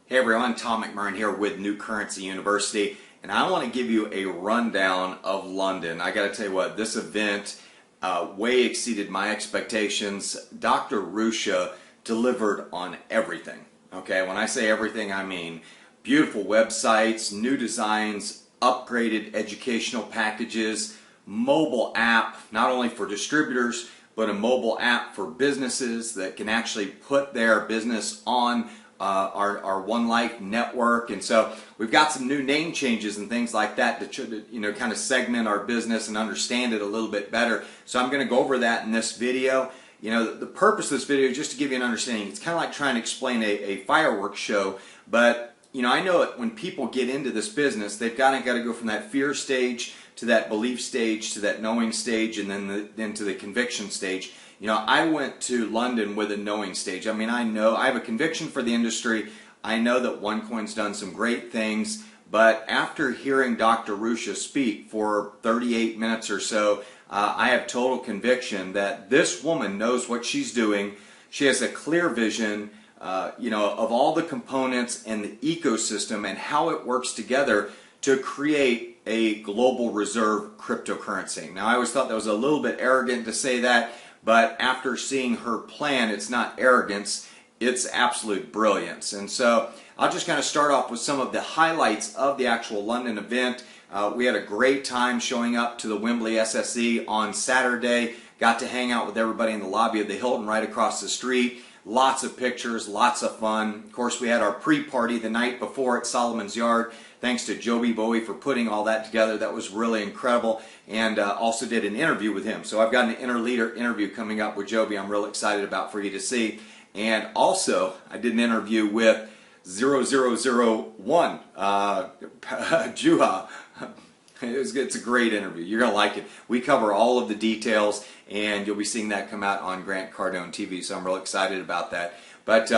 Hey everyone, Tom McMurrain here with New Currency University, and I want to give you a rundown of London. I got to tell you what, this event way exceeded my expectations. Dr. Rusha delivered on everything. Okay, when I say everything, I mean beautiful websites, new designs, upgraded educational packages, mobile app, not only for distributors, but a mobile app for businesses that can actually put their business on our OneLife network. And so we've got some new name changes and things like that to kind of segment our business and understand it a little bit better. So I'm going to go over that in this video. The purpose of this video is just to give you an understanding. It's kind of like trying to explain a fireworks show, but I know that when people get into this business, they've got to go from that fear stage to that belief stage to that knowing stage, and then to the conviction stage. I went to London with a knowing stage. I have a conviction for the industry. I know that OneCoin's done some great things, but after hearing Dr. Rusha speak for 38 minutes or so, I have total conviction that this woman knows what she's doing. She has a clear vision, of all the components and the ecosystem and how it works together to create a global reserve cryptocurrency. Now, I always thought that was a little bit arrogant to say that, but after seeing her plan, it's not arrogance, it's absolute brilliance. And so I'll just kind of start off with some of the highlights of the actual London event. We had a great time showing up to the Wembley SSE on Saturday. Got to hang out with everybody in the lobby of the Hilton right across the street. Lots of pictures, lots of fun. Of course, we had our pre-party the night before at Solomon's Yard. Thanks to Joby Bowie for putting all that together. That was really incredible. And also did an interview with him. So I've got an interleader interview coming up with Joby I'm real excited about for you to see. And also, I did an interview with 0001, Juha. It's a great interview. You're going to like it. We cover all of the details, and you'll be seeing that come out on Cardone TV, so I'm real excited about that. But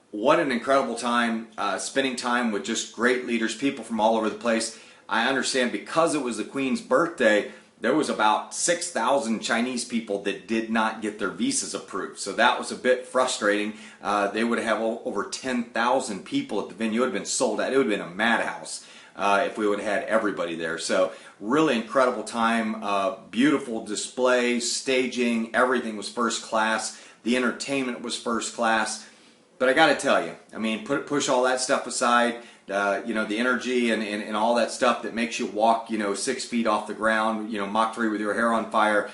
what an incredible time, spending time with just great leaders, people from all over the place. I understand because it was the Queen's birthday, there was about 6,000 Chinese people that did not get their visas approved. So that was a bit frustrating. They would have over 10,000 people at the venue. It would have been sold out. It would have been a madhouse if we would have had everybody there. So really incredible time, beautiful display, staging, everything was first class. The entertainment was first class. But I got to tell you, push all that stuff aside, the energy and all that stuff that makes you walk, 6 feet off the ground, Mach 3 with your hair on fire.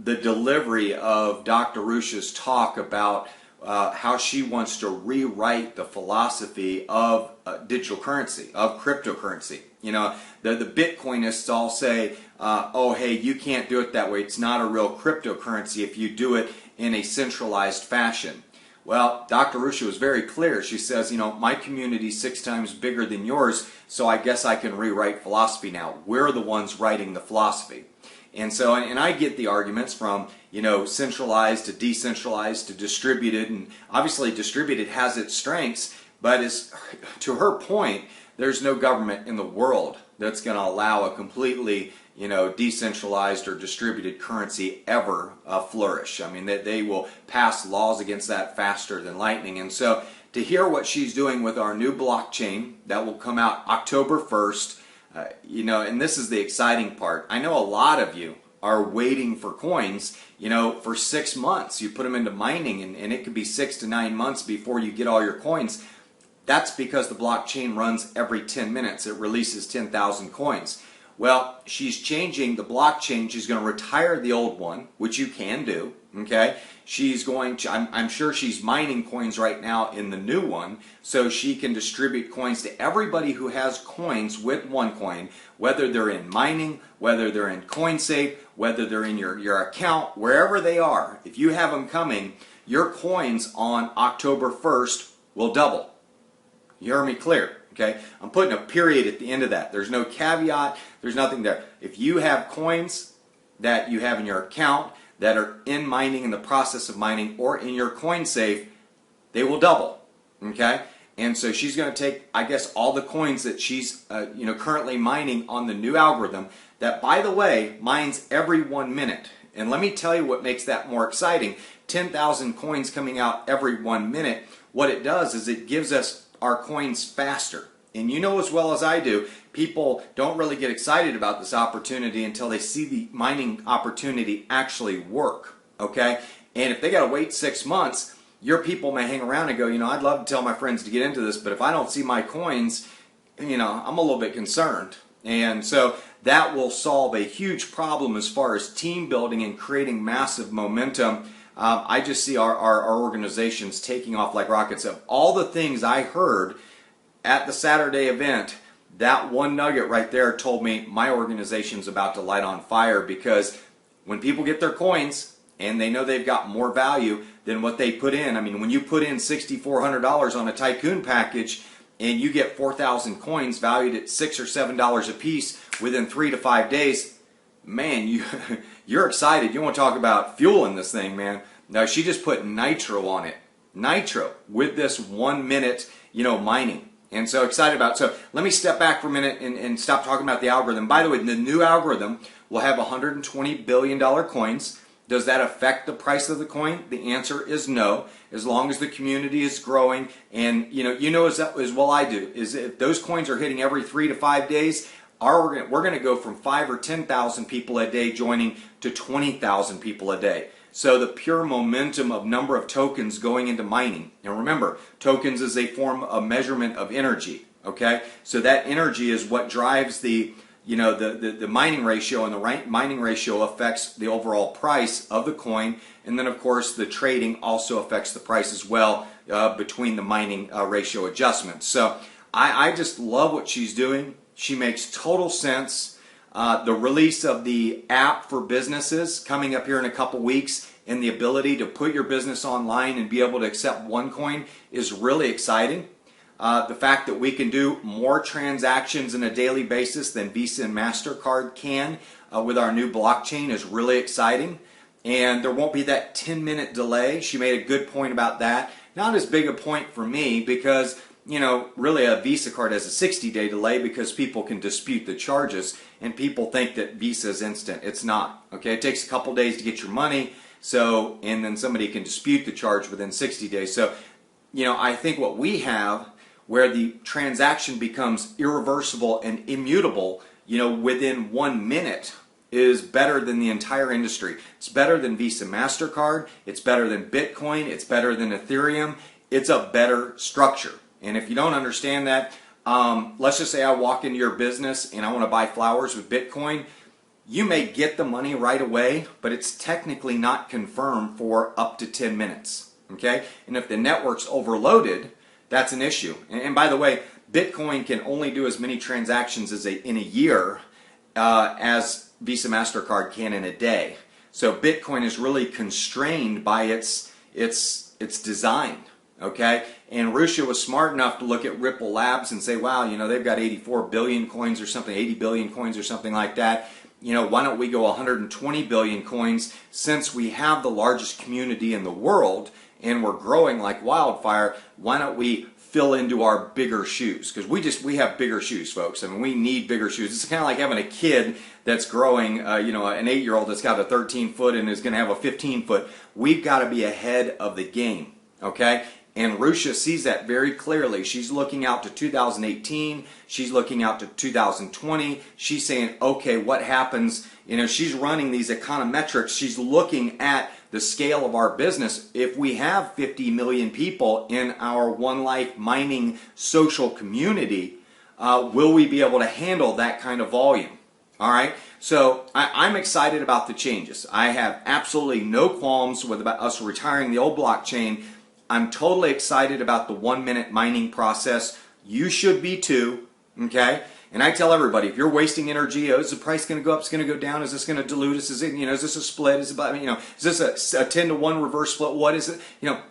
The delivery of Dr. Rusha's talk about how she wants to rewrite the philosophy of digital currency, of cryptocurrency. The Bitcoinists all say, oh, hey, you can't do it that way. It's not a real cryptocurrency if you do it in a centralized fashion. Well, Dr. Rusha was very clear. She says, my community's 6 times bigger than yours, so I guess I can rewrite philosophy now. We're the ones writing the philosophy. And so, and I get the arguments from, centralized to decentralized to distributed, and obviously distributed has its strengths, but to her point, there's no government in the world that's going to allow a completely decentralized or distributed currency ever flourish. They will pass laws against that faster than lightning. And so to hear what she's doing with our new blockchain that will come out October 1st, and this is the exciting part. I know a lot of you are waiting for coins, for 6 months. You put them into mining and it could be 6 to 9 months before you get all your coins. That's because the blockchain runs every 10 minutes. It releases 10,000 coins. Well, she's changing the blockchain. She's going to retire the old one, which you can do, okay? She's going to, I'm sure she's mining coins right now in the new one, so she can distribute coins to everybody who has coins with OneCoin, whether they're in mining, whether they're in CoinSafe, whether they're in your account, wherever they are. If you have them coming, your coins on October 1st will double. You heard me clear. Okay, I'm putting a period at the end of that. There's no caveat. There's nothing there. If you have coins that you have in your account that are in mining, in the process of mining, or in your coin safe, they will double. Okay, and so she's going to take, I guess, all the coins that she's currently mining on the new algorithm. That, by the way, mines every 1 minute. And let me tell you what makes that more exciting. 10,000 coins coming out every 1 minute. What it does is it gives us our coins faster. And you know as well as I do, people don't really get excited about this opportunity until they see the mining opportunity actually work, okay? And if they got to wait 6 months, your people may hang around and go, I'd love to tell my friends to get into this, but if I don't see my coins, I'm a little bit concerned. And so that will solve a huge problem as far as team building and creating massive momentum. I just see our organizations taking off like rockets. Of all the things I heard at the Saturday event, that one nugget right there told me my organization's about to light on fire, because when people get their coins and they know they've got more value than what they put in. I mean, when you put in $6,400 on a Tycoon package and you get 4,000 coins valued at $6 or $7 a piece within 3 to 5 days, man, you're excited. You want to talk about fueling this thing, man. Now, she just put nitro on it. Nitro with this 1 minute, mining. And so excited about it. So let me step back for a minute and stop talking about the algorithm. By the way, the new algorithm will have $120 billion coins. Does that affect the price of the coin? The answer is no. As long as the community is growing, and as well I do, is if those coins are hitting every 3 to 5 days, we're going to go from 5 or 10,000 people a day joining to 20,000 people a day. So the pure momentum of number of tokens going into mining. And remember, tokens is a form of measurement of energy. Okay, so that energy is what drives the mining ratio, and the mining ratio affects the overall price of the coin. And then, of course, the trading also affects the price as well between the mining ratio adjustments. So I just love what she's doing. She makes total sense. The release of the app for businesses coming up here in a couple weeks, and the ability to put your business online and be able to accept OneCoin is really exciting. The fact that we can do more transactions on a daily basis than Visa and MasterCard can with our new blockchain is really exciting. And there won't be that 10-minute delay. She made a good point about that. Not as big a point for me because, really a Visa card has a 60-day delay because people can dispute the charges, and people think that Visa is instant. It's not. Okay, it takes a couple days to get your money, and then somebody can dispute the charge within 60 days. So, I think what we have, where the transaction becomes irreversible and immutable, within 1 minute, is better than the entire industry. It's better than Visa, MasterCard. It's better than Bitcoin. It's better than Ethereum. It's a better structure. And if you don't understand that, let's just say I walk into your business and I want to buy flowers with Bitcoin. You may get the money right away, but it's technically not confirmed for up to 10 minutes. Okay? And if the network's overloaded, that's an issue. And by the way, Bitcoin can only do as many transactions in a year as Visa, MasterCard can in a day. So Bitcoin is really constrained by its design. Okay? And Russia was smart enough to look at Ripple Labs and say, wow, they've got 84 billion coins or something, 80 billion coins or something like that. Why don't we go 120 billion coins, since we have the largest community in the world and we're growing like wildfire? Why don't we fill into our bigger shoes? Because we have bigger shoes, folks. I mean, we need bigger shoes. It's kind of like having a kid that's growing, an 8-year-old that's got a 13-foot and is going to have a 15-foot. We've got to be ahead of the game, okay? And Russia sees that very clearly. She's looking out to 2018. She's looking out to 2020. She's saying, okay, what happens? She's running these econometrics. She's looking at the scale of our business. If we have 50 million people in our OneLife mining social community, will we be able to handle that kind of volume? All right. So I'm excited about the changes. I have absolutely no qualms with us retiring the old blockchain. I'm totally excited about the 1 minute mining process. You should be too, okay? And I tell everybody, if you're wasting energy, is the price going to go up? Is it going to go down? Is this going to dilute us? Is this a split? Is this a 10-to-1 reverse split? What is it?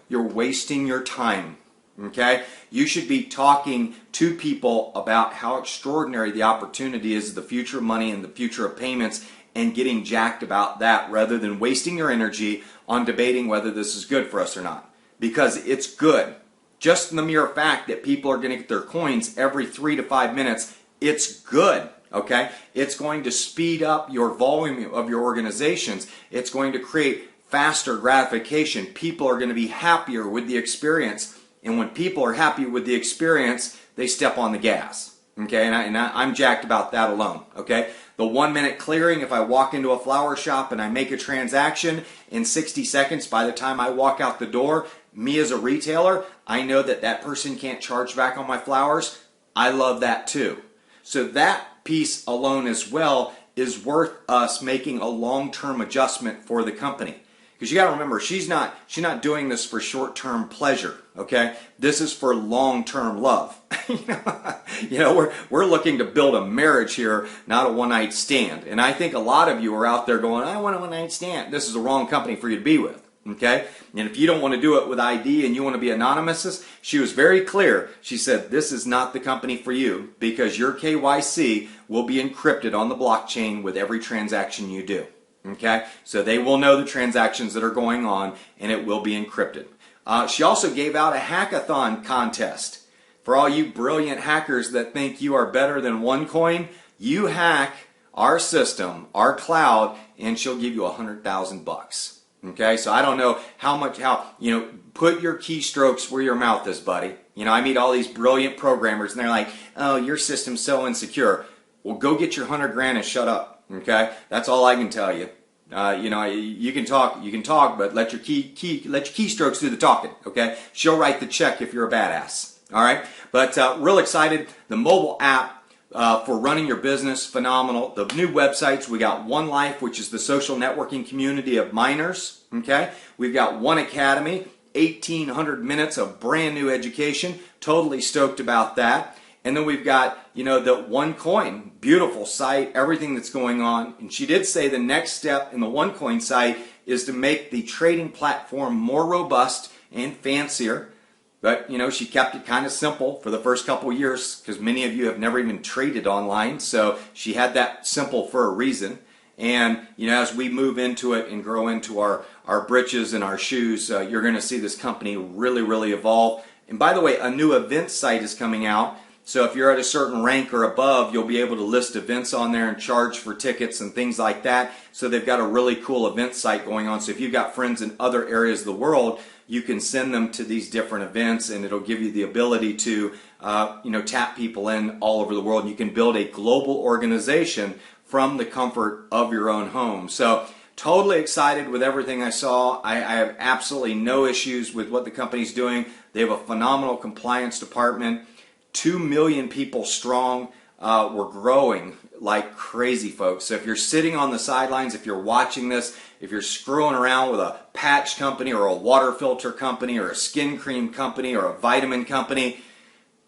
You're wasting your time, okay? You should be talking to people about how extraordinary the opportunity is, the future of money and the future of payments, and getting jacked about that rather than wasting your energy on debating whether this is good for us or not. Because it's good. Just the mere fact that people are going to get their coins every 3 to 5 minutes, it's good, okay? It's going to speed up your volume of your organizations. It's going to create faster gratification. People are going to be happier with the experience. And when people are happy with the experience, they step on the gas. Okay, and I'm jacked about that alone. Okay, the 1 minute clearing, if I walk into a flower shop and I make a transaction in 60 seconds, by the time I walk out the door, me as a retailer, I know that that person can't charge back on my flowers. I love that too. So that piece alone as well is worth us making a long-term adjustment for the company. Because you got to remember, she's not doing this for short-term pleasure, okay? This is for long-term love. We're looking to build a marriage here, not a one-night stand. And I think a lot of you are out there going, I want a one-night stand. This is the wrong company for you to be with, okay? And if you don't want to do it with ID and you want to be anonymous, she was very clear. She said, this is not the company for you because your KYC will be encrypted on the blockchain with every transaction you do. Okay, so they will know the transactions that are going on and it will be encrypted. She also gave out a hackathon contest. For all you brilliant hackers that think you are better than OneCoin, you hack our system, our cloud, and she'll give you $100,000. Okay, so I don't know put your keystrokes where your mouth is, buddy. I meet all these brilliant programmers and they're like, oh, your system's so insecure. Well, go get your 100 grand and shut up. Okay, that's all I can tell you. You can talk, but let your keystrokes do the talking. Okay, she'll write the check if you're a badass. All right, but real excited. The mobile app for running your business, phenomenal. The new websites, we got OneLife, which is the social networking community of miners. Okay, we've got OneAcademy, 1,800 minutes of brand new education. Totally stoked about that. And then we've got, the OneCoin, beautiful site, everything that's going on. And she did say the next step in the OneCoin site is to make the trading platform more robust and fancier. But, she kept it kind of simple for the first couple of years because many of you have never even traded online. So she had that simple for a reason. And, as we move into it and grow into our britches and our shoes, you're going to see this company really, really evolve. And by the way, a new event site is coming out. So if you're at a certain rank or above, you'll be able to list events on there and charge for tickets and things like that. So they've got a really cool event site going on. So if you've got friends in other areas of the world, you can send them to these different events and it'll give you the ability to tap people in all over the world. And you can build a global organization from the comfort of your own home. So totally excited with everything I saw. I have absolutely no issues with what the company's doing. They have a phenomenal compliance department. 2 million people strong. We're growing like crazy, folks. So if you're sitting on the sidelines, if you're watching this, if you're screwing around with a patch company or a water filter company or a skin cream company or a vitamin company,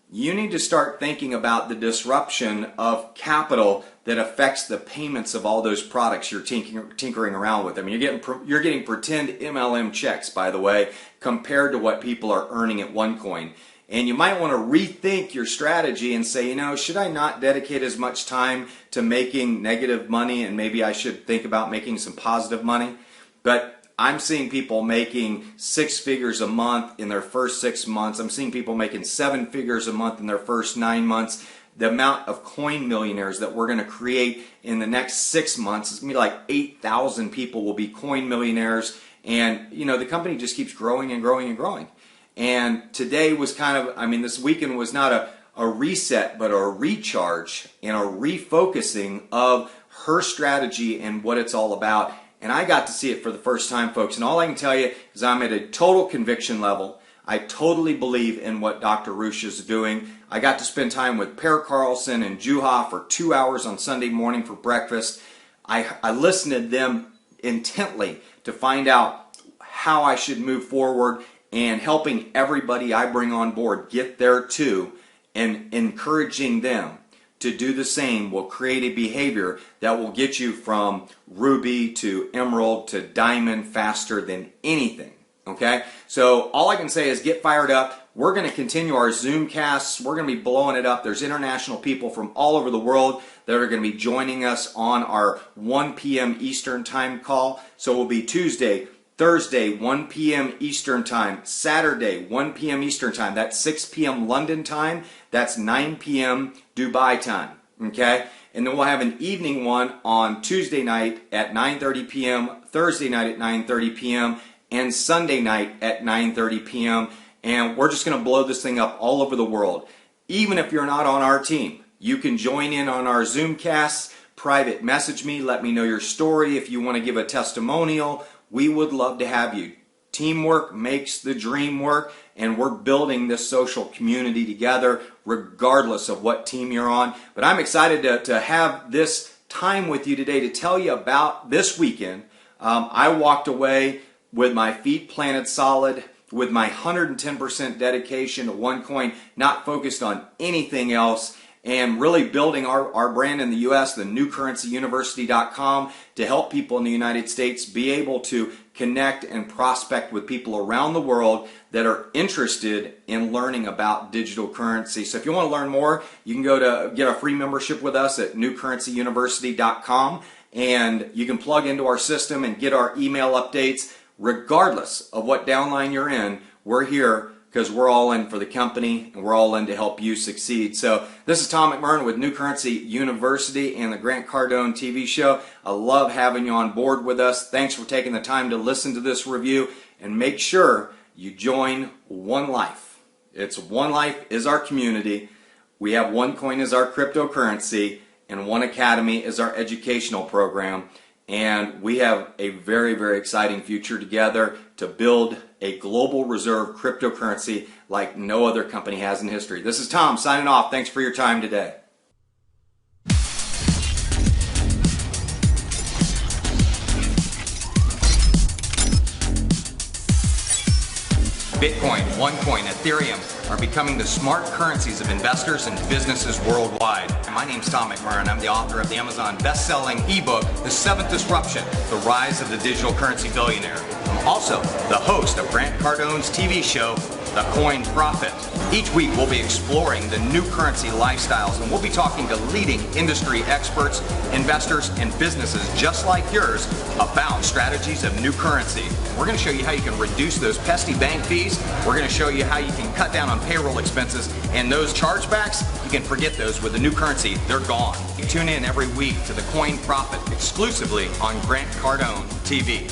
you need to start thinking about the disruption of capital that affects the payments of all those products you're tinkering around with. I mean, you're getting pretend MLM checks, by the way, compared to what people are earning at OneCoin. And you might want to rethink your strategy and say, should I not dedicate as much time to making negative money and maybe I should think about making some positive money? But I'm seeing people making 6 figures a month in their first 6 months. I'm seeing people making 7 figures a month in their first 9 months. The amount of coin millionaires that we're going to create in the next 6 months is going to be like 8,000 people will be coin millionaires. And, the company just keeps growing and growing and growing. And today was this weekend was not a reset, but a recharge and a refocusing of her strategy and what it's all about. And I got to see it for the first time, folks. And all I can tell you is I'm at a total conviction level. I totally believe in what Dr. Rush is doing. I got to spend time with Per Carlson and Juha for 2 hours on Sunday morning for breakfast. I listened to them intently to find out how I should move forward and helping everybody I bring on board get there too, and encouraging them to do the same will create a behavior that will get you from ruby to emerald to diamond faster than anything. Okay? So all I can say is get fired up. We're going to continue our Zoom casts. We're going to be blowing it up. There's international people from all over the world that are going to be joining us on our 1 p.m. Eastern time call. So it will be Tuesday, Thursday, 1 p.m. Eastern Time. Saturday, 1 p.m. Eastern Time. That's 6 p.m. London time. That's 9 p.m. Dubai time. Okay? And then we'll have an evening one on Tuesday night at 9:30 p.m., Thursday night at 9:30 p.m., and Sunday night at 9:30 p.m. and we're just going to blow this thing up all over the world. Even if you're not on our team, you can join in on our Zoomcasts, private message me, let me know your story. If you want to give a testimonial, we would love to have you. Teamwork makes the dream work, and we're building this social community together regardless of what team you're on. But I'm excited to have this time with you today to tell you about this weekend. I walked away with my feet planted solid, with my 110% dedication to OneCoin, not focused on anything else, and really building our brand in the U.S., the newcurrencyuniversity.com, to help people in the United States be able to connect and prospect with people around the world that are interested in learning about digital currency. So if you want to learn more, you can go to get a free membership with us at newcurrencyuniversity.com, and you can plug into our system and get our email updates. Regardless of what downline you're in, we're here because we're all in for the company and we're all in to help you succeed. So this is Tom McMurrain with New Currency University and the Grant Cardone TV show. I love having you on board with us. Thanks for taking the time to listen to this review, and make sure you join OneLife. It's OneLife is our community. We have OneCoin as our cryptocurrency, and OneAcademy is our educational program. And we have a very, very exciting future together to build a global reserve cryptocurrency like no other company has in history. This is Tom signing off. Thanks for your time today. Bitcoin, OneCoin, Ethereum are becoming the smart currencies of investors and businesses worldwide. My name's Tom McMurrain. I'm the author of the Amazon best-selling ebook, The Seventh Disruption, The Rise of the Digital Currency Billionaire. I'm also the host of Grant Cardone's TV show, The Coin Prophet. Each week we'll be exploring the new currency lifestyles, and we'll be talking to leading industry experts, investors, and businesses just like yours about strategies of new currency. We're going to show you how you can reduce those pesky bank fees. We're going to show you how you can cut down on payroll expenses, and those chargebacks, you can forget those. With the new currency, they're gone. You tune in every week to The Coin Prophet exclusively on Grant Cardone TV.